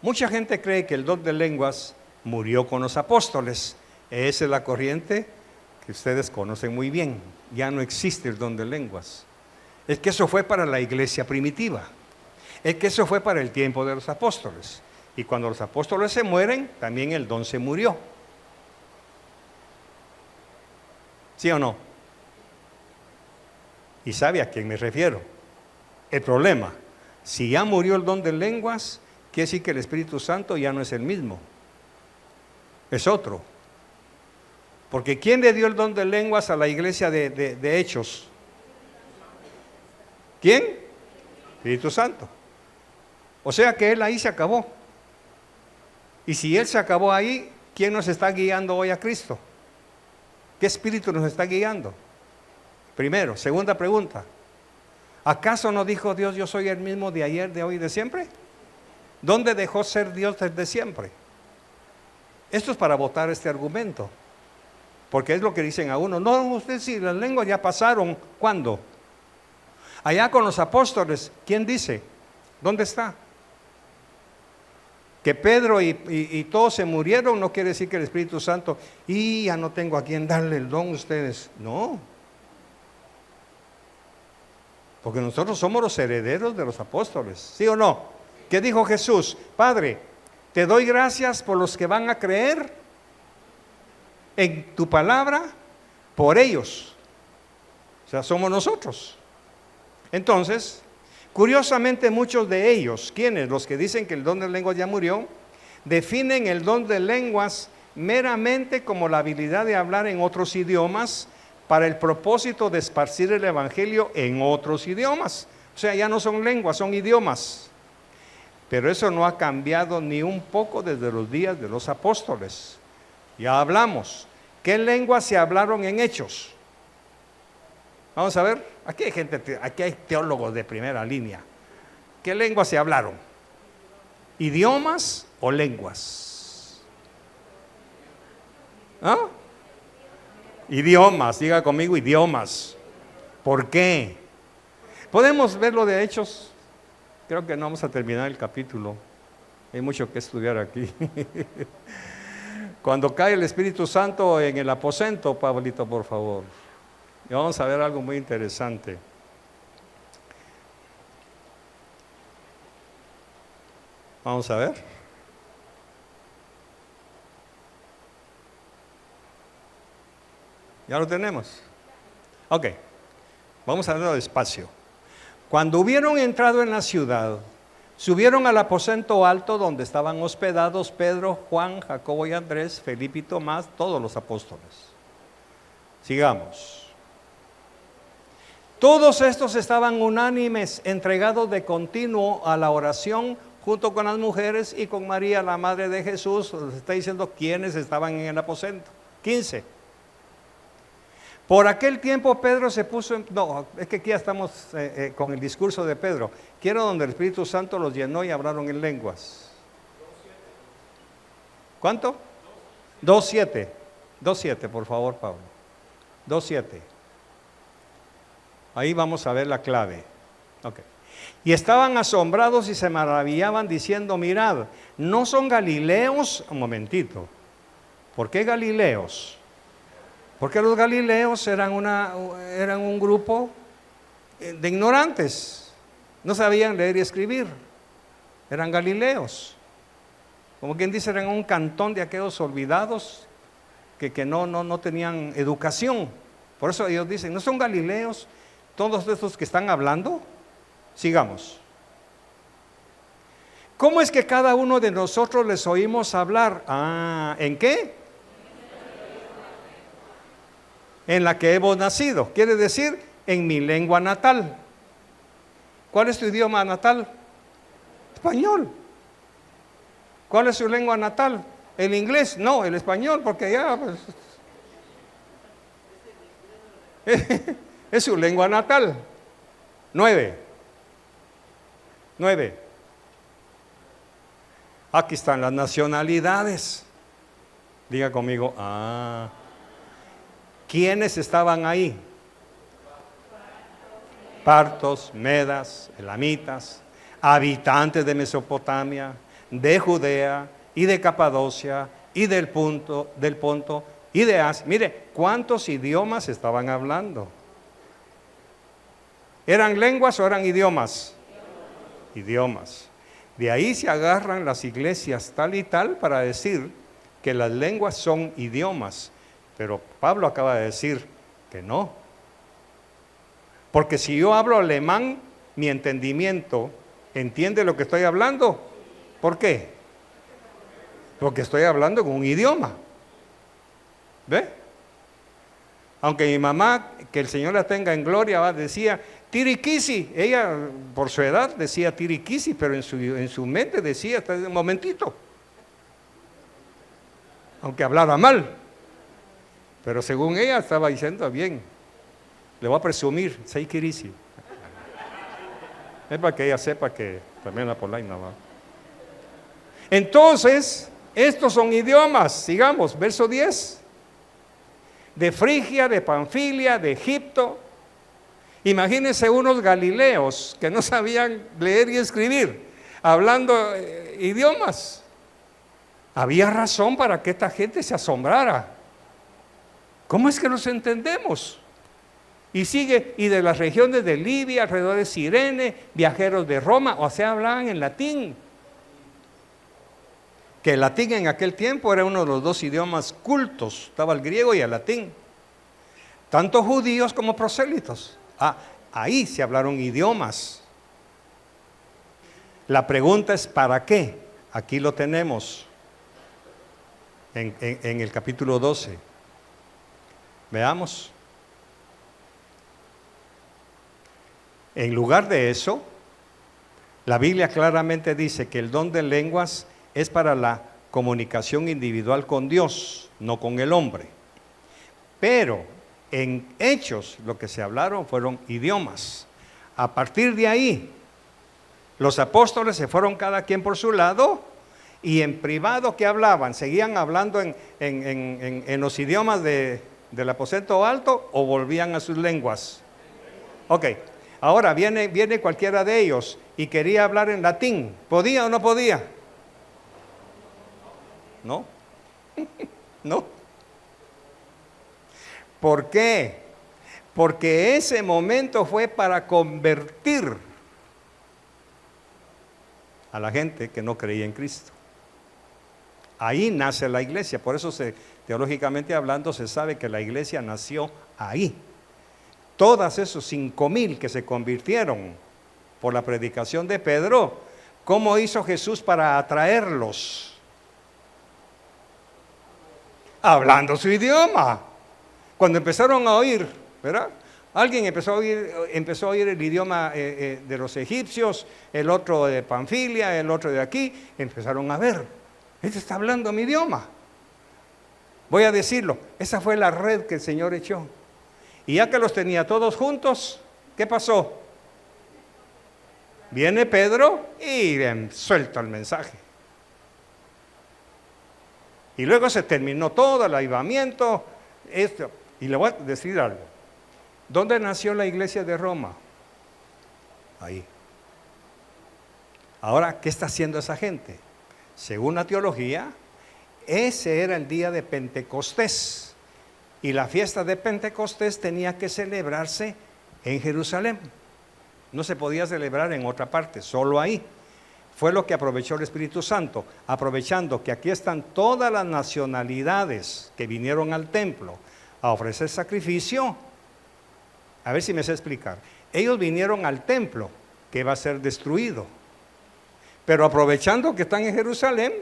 Mucha gente cree que el don de lenguas murió con los apóstoles. Esa es la corriente que ustedes conocen muy bien. Ya no existe el don de lenguas. Es que eso fue para la iglesia primitiva. Es que eso fue para el tiempo de los apóstoles. Y cuando los apóstoles se mueren, también el don se murió. ¿Sí o no? ¿Y sabe a quién me refiero? El problema, si ya murió el don de lenguas, quiere decir que el Espíritu Santo ya no es el mismo. Es otro. Porque ¿quién le dio el don de lenguas a la iglesia de Hechos? ¿Quién? Espíritu Santo. O sea que Él ahí se acabó. Y si Él se acabó ahí, ¿quién nos está guiando hoy a Cristo? ¿Qué espíritu nos está guiando? Primero. Segunda pregunta. ¿Acaso no dijo Dios, yo soy el mismo de ayer, de hoy y de siempre? ¿Dónde dejó ser Dios desde siempre? Esto es para votar este argumento. Porque es lo que dicen a uno. No, usted sí, las lenguas ya pasaron. ¿Cuándo? Allá con los apóstoles, ¿quién dice? ¿Dónde está? Que Pedro y todos se murieron no quiere decir que el Espíritu Santo, y ya no tengo a quien darle el don a ustedes. No. Porque nosotros somos los herederos de los apóstoles. ¿Sí o no? ¿Qué dijo Jesús? Padre, te doy gracias por los que van a creer en tu palabra, por ellos. O sea, somos nosotros. Entonces, curiosamente muchos de ellos, ¿quiénes? Los que dicen que el don de lenguas ya murió, definen el don de lenguas meramente como la habilidad de hablar en otros idiomas para el propósito de esparcir el evangelio en otros idiomas. O sea, ya no son lenguas, son idiomas. Pero eso no ha cambiado ni un poco desde los días de los apóstoles. Ya hablamos. ¿Qué lenguas se hablaron en Hechos? Vamos a ver, aquí hay teólogos de primera línea. ¿Qué lenguas se hablaron? ¿Idiomas o lenguas? ¿Ah? Idiomas, diga conmigo, idiomas. ¿Por qué? ¿Podemos ver lo de Hechos? Creo que no vamos a terminar el capítulo. Hay mucho que estudiar aquí. Cuando cae el Espíritu Santo en el aposento, Pablito, por favor. Y vamos a ver algo muy interesante. Vamos a ver. ¿Ya lo tenemos? Ok. Vamos a verlo despacio. Cuando hubieron entrado en la ciudad, subieron al aposento alto donde estaban hospedados Pedro, Juan, Jacobo y Andrés, Felipe y Tomás, todos los apóstoles. Sigamos. Todos estos estaban unánimes, entregados de continuo a la oración, junto con las mujeres y con María, la madre de Jesús. Les está diciendo quiénes estaban en el aposento. 15. Por aquel tiempo Pedro se puso, no, es que aquí ya estamos con el discurso de Pedro. Quiero donde el Espíritu Santo los llenó y hablaron en lenguas. ¿Cuánto? 2:7. 2:7, por favor, Pablo. 2:7. Ahí vamos a ver la clave. Okay. Y estaban asombrados y se maravillaban diciendo, mirad, ¿no son galileos? Un momentito. ¿Por qué galileos? Porque los galileos eran un grupo de ignorantes. No sabían leer y escribir. Eran galileos. Como quien dice, eran un cantón de aquellos olvidados que no tenían educación. Por eso ellos dicen, ¿no son galileos todos estos que están hablando? Sigamos. ¿Cómo es que cada uno de nosotros les oímos hablar? ¿En qué? En la que hemos nacido, quiere decir en mi lengua natal. ¿Cuál es tu idioma natal? Español. ¿Cuál es su lengua natal? ¿El inglés? No, el español, porque ya pues, es su lengua natal. 9. Aquí están las nacionalidades. Diga conmigo, ¿quiénes estaban ahí? Partos, medas, elamitas, habitantes de Mesopotamia, de Judea y de Capadocia y del Ponto y de Asia. Mire, ¿cuántos idiomas estaban hablando? ¿Eran lenguas o eran idiomas? Idiomas. De ahí se agarran las iglesias tal y tal para decir que las lenguas son idiomas. Pero Pablo acaba de decir que no. Porque si yo hablo alemán, mi entendimiento entiende lo que estoy hablando. ¿Por qué? Porque estoy hablando con un idioma. ¿Ve? Aunque mi mamá, que el Señor la tenga en gloria, decía tiriquisi. Ella, por su edad, decía tiriquisi, pero en su mente decía, un momentito. Aunque hablara mal. Pero según ella estaba diciendo bien. Le voy a presumir, seikirisi. Es para que ella sepa que también la polaina va. Entonces, estos son idiomas. Sigamos, verso 10. De Frigia, de Panfilia, de Egipto. Imagínense unos galileos que no sabían leer y escribir, hablando idiomas. Había razón para que esta gente se asombrara. ¿Cómo es que los entendemos? Y sigue, y de las regiones de Libia, alrededor de Cirene, viajeros de Roma, o sea, hablaban en latín. Que el latín en aquel tiempo era uno de los dos idiomas cultos, estaba el griego y el latín. Tanto judíos como prosélitos. Ahí se hablaron idiomas. La pregunta es, ¿para qué? Aquí lo tenemos, en el capítulo 12. Veamos. En lugar de eso, la Biblia claramente dice que el don de lenguas es para la comunicación individual con Dios, no con el hombre. Pero en Hechos lo que se hablaron fueron idiomas. A partir de ahí, los apóstoles se fueron cada quien por su lado y en privado, ¿qué hablaban? ¿Seguían hablando en los idiomas del aposento alto o volvían a sus lenguas? Ok. Ahora viene cualquiera de ellos y quería hablar en latín. ¿Podía o no podía? No, no. ¿Por qué? Porque ese momento fue para convertir a la gente que no creía en Cristo. Ahí nace la iglesia, por eso teológicamente hablando se sabe que la iglesia nació ahí. Todos esos 5,000 que se convirtieron por la predicación de Pedro, ¿cómo hizo Jesús para atraerlos? Hablando su idioma. Cuando empezaron a oír, ¿verdad? Alguien empezó a oír el idioma de los egipcios, el otro de Panfilia, el otro de aquí, empezaron a ver, este está hablando mi idioma. Voy a decirlo, esa fue la red que el Señor echó. Y ya que los tenía todos juntos, ¿qué pasó? Viene Pedro y suelta el mensaje. Y luego se terminó todo el avivamiento. Y le voy a decir algo. ¿Dónde nació la iglesia de Roma? Ahí. Ahora, ¿qué está haciendo esa gente? Según la teología, ese era el día de Pentecostés. Y la fiesta de Pentecostés tenía que celebrarse en Jerusalén. No se podía celebrar en otra parte, solo ahí. Fue lo que aprovechó el Espíritu Santo, aprovechando que aquí están todas las nacionalidades que vinieron al templo a ofrecer sacrificio. A ver si me sé explicar. Ellos vinieron al templo que va a ser destruido, pero aprovechando que están en Jerusalén,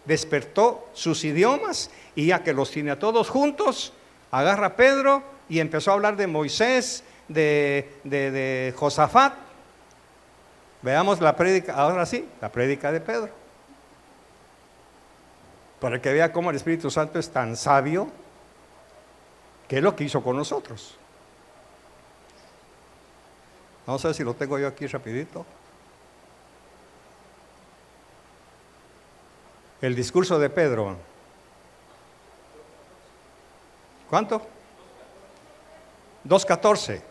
despertó sus idiomas y ya que los tiene a todos juntos, agarra a Pedro y empezó a hablar de Moisés, de Josafat. Veamos la prédica, ahora sí, la prédica de Pedro, para que vea cómo el Espíritu Santo es tan sabio, que es lo que hizo con nosotros. Vamos a ver si lo tengo yo aquí rapidito. El discurso de Pedro. ¿Cuánto? 2:14.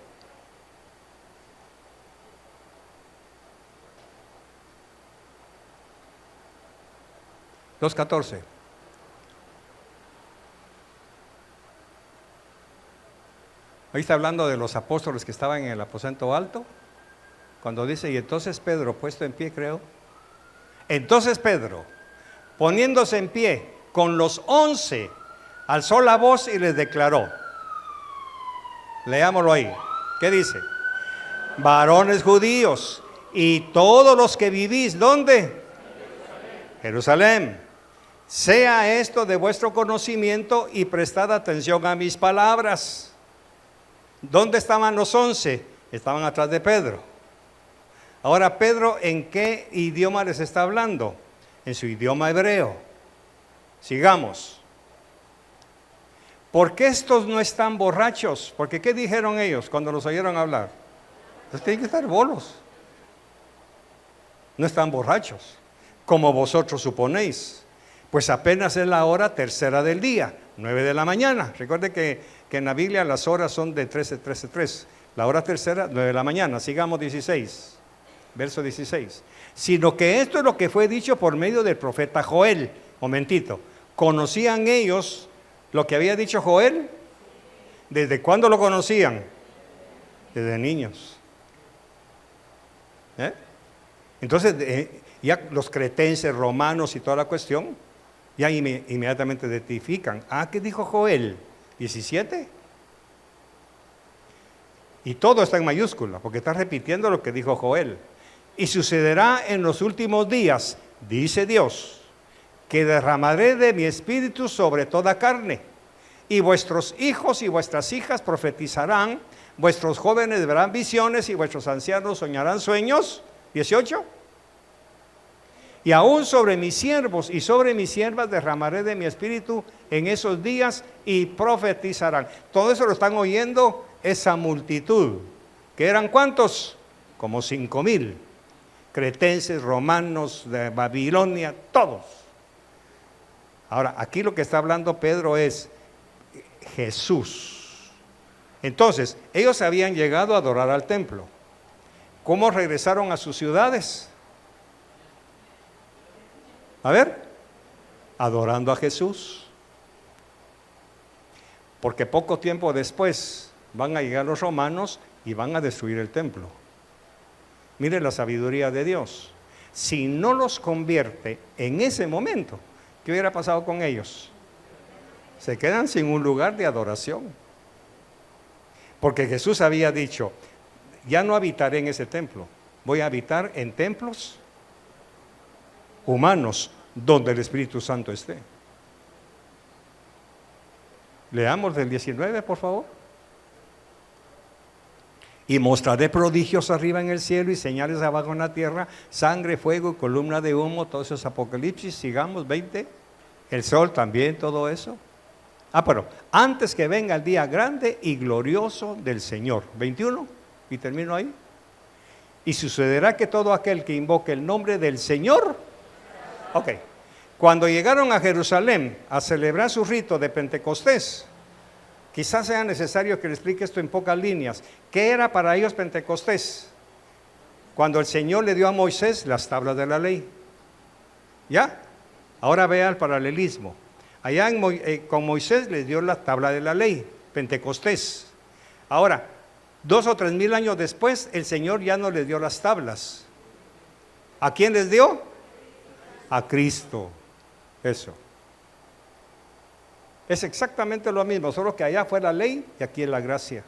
Ahí está hablando de los apóstoles que estaban en el aposento alto, cuando dice, y entonces Pedro, puesto en pie, creo. Entonces Pedro, poniéndose en pie con los 11, alzó la voz y les declaró. Leámoslo ahí. ¿Qué dice? Varones judíos y todos los que vivís, ¿dónde? Jerusalén. Sea esto de vuestro conocimiento y prestad atención a mis palabras. ¿Dónde estaban los 11? Estaban atrás de Pedro. Ahora, Pedro, ¿en qué idioma les está hablando? En su idioma hebreo. Sigamos. ¿Por qué estos no están borrachos? Porque ¿qué dijeron ellos cuando los oyeron hablar? Pues tienen que estar bolos. No están borrachos, como vosotros suponéis. Pues apenas es la hora tercera del día, 9 de la mañana. Recuerde que en la Biblia las horas son de 13:13:3. La hora tercera, 9 de la mañana. Sigamos 16, verso 16. Sino que esto es lo que fue dicho por medio del profeta Joel. Momentito. ¿Conocían ellos lo que había dicho Joel? ¿Desde cuándo lo conocían? Desde niños. Entonces, ya los cretenses, romanos y toda la cuestión, ya inmediatamente identifican. ¿Qué dijo Joel? 17. Y todo está en mayúscula, porque está repitiendo lo que dijo Joel. Y sucederá en los últimos días, dice Dios, que derramaré de mi espíritu sobre toda carne, y vuestros hijos y vuestras hijas profetizarán, vuestros jóvenes verán visiones y vuestros ancianos soñarán sueños. 18. Y aún sobre mis siervos y sobre mis siervas derramaré de mi espíritu en esos días y profetizarán. Todo eso lo están oyendo esa multitud, que eran ¿cuántos? Como 5,000, cretenses, romanos, de Babilonia, todos. Ahora, aquí lo que está hablando Pedro es Jesús. Entonces, ellos habían llegado a adorar al templo. ¿Cómo regresaron a sus ciudades? A ver, adorando a Jesús. Porque poco tiempo después van a llegar los romanos y van a destruir el templo. Mire la sabiduría de Dios. Si no los convierte en ese momento, ¿qué hubiera pasado con ellos? Se quedan sin un lugar de adoración. Porque Jesús había dicho, ya no habitaré en ese templo, voy a habitar en templos humanos donde el Espíritu Santo esté. Leamos del 19, por favor. Y mostraré prodigios arriba en el cielo y señales abajo en la tierra, sangre, fuego y columna de humo. Todo eso es Apocalipsis. Sigamos, 20. El sol también, todo eso. Pero antes que venga el día grande y glorioso del Señor. 21, y termino ahí. Y sucederá que todo aquel que invoque el nombre del Señor. Ok. Cuando llegaron a Jerusalén a celebrar su rito de Pentecostés, quizás sea necesario que le explique esto en pocas líneas. ¿Qué era para ellos Pentecostés? Cuando el Señor le dio a Moisés las tablas de la ley. ¿Ya? Ahora vea el paralelismo. Allá con Moisés les dio la tabla de la ley, Pentecostés. Ahora, 2 o 3 mil años después, el Señor ya no les dio las tablas. ¿A quién les dio? A Cristo. Eso. Es exactamente lo mismo, solo que allá fue la ley y aquí es la gracia.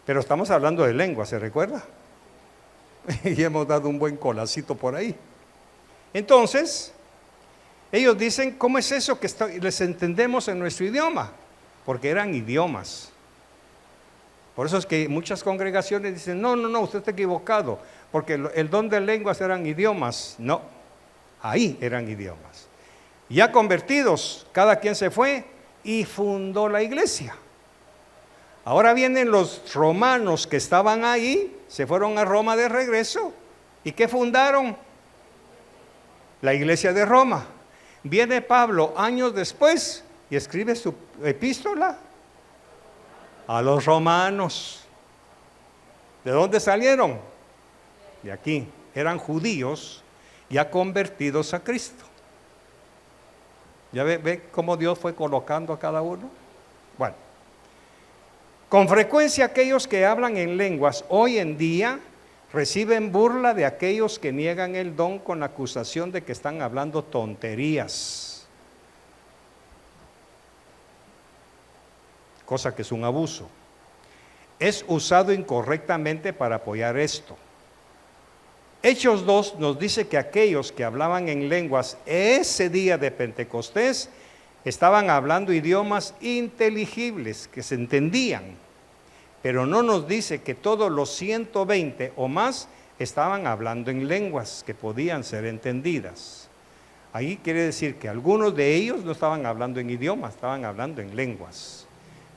Pero estamos hablando de lengua, ¿se recuerda? Y hemos dado un buen colacito por ahí. Entonces, ellos dicen, ¿cómo es eso que les entendemos en nuestro idioma? Porque eran idiomas. Por eso es que muchas congregaciones dicen, no, usted está equivocado, porque el don de lenguas eran idiomas. No, ahí eran idiomas. Ya convertidos, cada quien se fue y fundó la iglesia. Ahora vienen los romanos que estaban ahí, se fueron a Roma de regreso. ¿Y qué fundaron? La iglesia de Roma. Viene Pablo años después y escribe su epístola a los romanos. ¿De dónde salieron? De aquí. Eran judíos ya convertidos a Cristo. ¿Ya ve cómo Dios fue colocando a cada uno? Bueno, con frecuencia aquellos que hablan en lenguas hoy en día reciben burla de aquellos que niegan el don con la acusación de que están hablando tonterías, cosa que es un abuso. Es usado incorrectamente para apoyar esto. Hechos 2 nos dice que aquellos que hablaban en lenguas ese día de Pentecostés estaban hablando idiomas inteligibles, que se entendían, pero no nos dice que todos los 120 o más estaban hablando en lenguas que podían ser entendidas. Ahí quiere decir que algunos de ellos no estaban hablando en idiomas, estaban hablando en lenguas,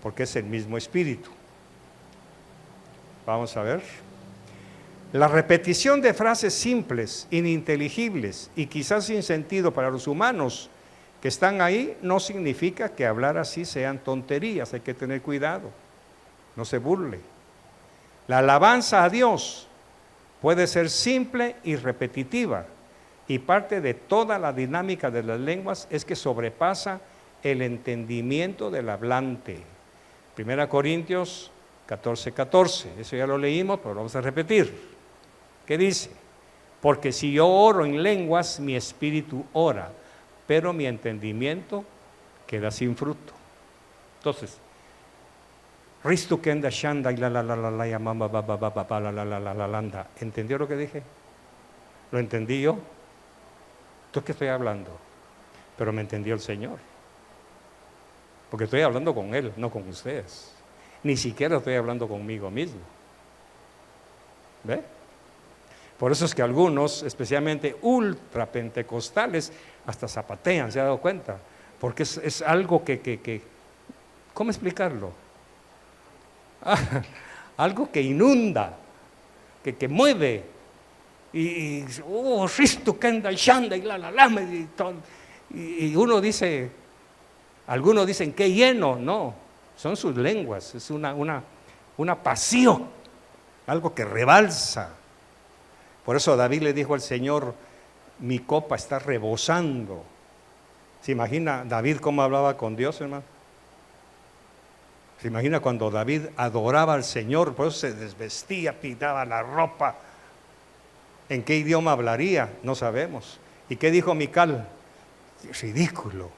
porque es el mismo espíritu. Vamos a ver. La repetición de frases simples, ininteligibles y quizás sin sentido para los humanos que están ahí no significa que hablar así sean tonterías. Hay que tener cuidado, no se burle. La alabanza a Dios puede ser simple y repetitiva, y parte de toda la dinámica de las lenguas es que sobrepasa el entendimiento del hablante. 1 Corintios 14:14, eso ya lo leímos, pero lo vamos a repetir. ¿Qué dice? Porque si yo oro en lenguas, mi espíritu ora, pero mi entendimiento queda sin fruto. Entonces, Risto kenda shanda y la yamamba la landa. ¿Entendió lo que dije? ¿Lo entendí yo? ¿Tú qué estoy hablando? Pero me entendió el Señor. Porque estoy hablando con Él, no con ustedes. Ni siquiera estoy hablando conmigo mismo. ¿Ve? Por eso es que algunos, especialmente ultrapentecostales, hasta zapatean, ¿se ha dado cuenta? Porque es algo que ¿cómo explicarlo? Algo que inunda, que mueve. Y Risto, Kenda, Shanda, y uno dice, algunos dicen, qué lleno. No, son sus lenguas, es una pasión, algo que rebalsa. Por eso David le dijo al Señor, mi copa está rebosando. ¿Se imagina David cómo hablaba con Dios, hermano? ¿Se imagina cuando David adoraba al Señor? Por eso se desvestía, pintaba la ropa. ¿En qué idioma hablaría? No sabemos. ¿Y qué dijo Mical? Ridículo.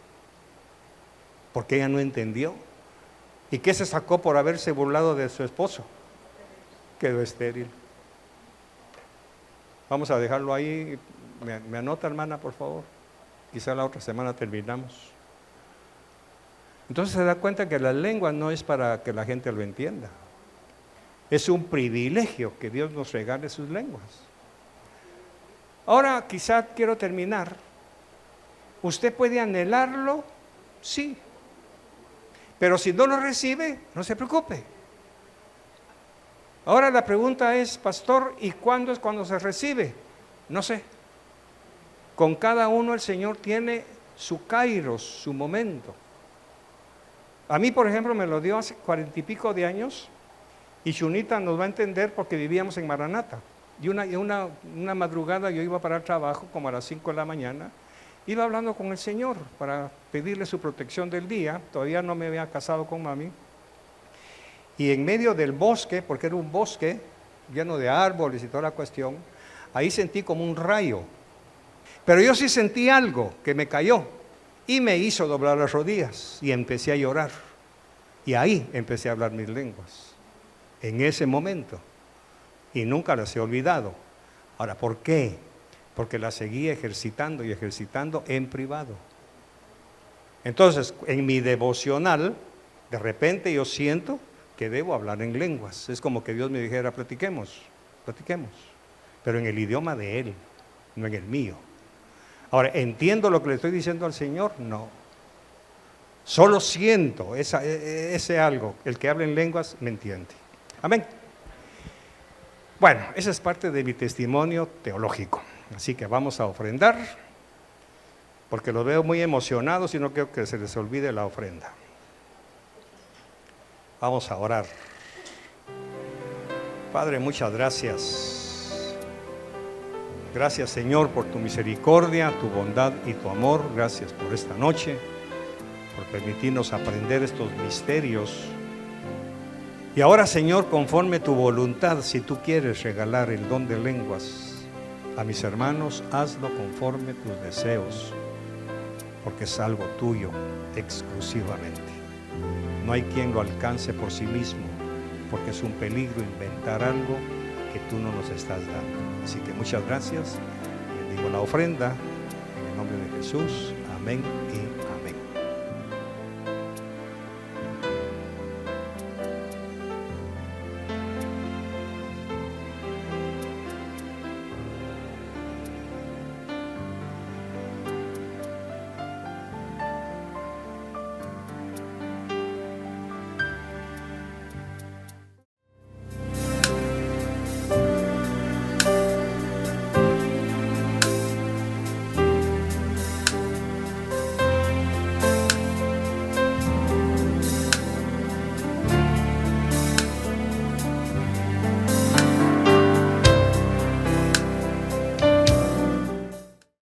Porque ella no entendió. ¿Y qué se sacó por haberse burlado de su esposo? Quedó estéril. Vamos a dejarlo ahí. ¿Me anota, hermana, por favor? Quizá la otra semana terminamos. Entonces se da cuenta que la lengua no es para que la gente lo entienda. Es un privilegio que Dios nos regale sus lenguas. Ahora quizá quiero terminar. ¿Usted puede anhelarlo? Sí. Pero si no lo recibe, no se preocupe. Ahora la pregunta es, pastor, ¿y cuándo es cuando se recibe? No sé. Con cada uno el Señor tiene su kairos, su momento. A mí, por ejemplo, me lo dio hace 40 y pico de años, y Chunita nos va a entender porque vivíamos en Maranata. Y una madrugada yo iba para el trabajo, como a las 5 de la mañana, iba hablando con el Señor para pedirle su protección del día. Todavía no me había casado con mami. Y en medio del bosque, porque era un bosque lleno de árboles y toda la cuestión, ahí sentí como un rayo. Pero yo sí sentí algo que me cayó y me hizo doblar las rodillas y empecé a llorar. Y ahí empecé a hablar mis lenguas, en ese momento. Y nunca las he olvidado. Ahora, ¿por qué? Porque las seguí ejercitando y ejercitando en privado. Entonces, en mi devocional, de repente yo siento que debo hablar en lenguas. Es como que Dios me dijera, platiquemos. Pero en el idioma de Él, no en el mío. Ahora, ¿entiendo lo que le estoy diciendo al Señor? No. Solo siento ese algo. El que habla en lenguas me entiende. Amén. Bueno, esa es parte de mi testimonio teológico. Así que vamos a ofrendar, porque los veo muy emocionados y no quiero que se les olvide la ofrenda. Vamos a orar. Padre, muchas gracias. Gracias, Señor, por tu misericordia, tu bondad y tu amor. Gracias por esta noche, por permitirnos aprender estos misterios. Y ahora, Señor, conforme tu voluntad, si tú quieres regalar el don de lenguas a mis hermanos, hazlo conforme tus deseos, porque es algo tuyo exclusivamente. No hay quien lo alcance por sí mismo, porque es un peligro inventar algo que tú no nos estás dando. Así que muchas gracias. Bendigo la ofrenda en el nombre de Jesús. Amén y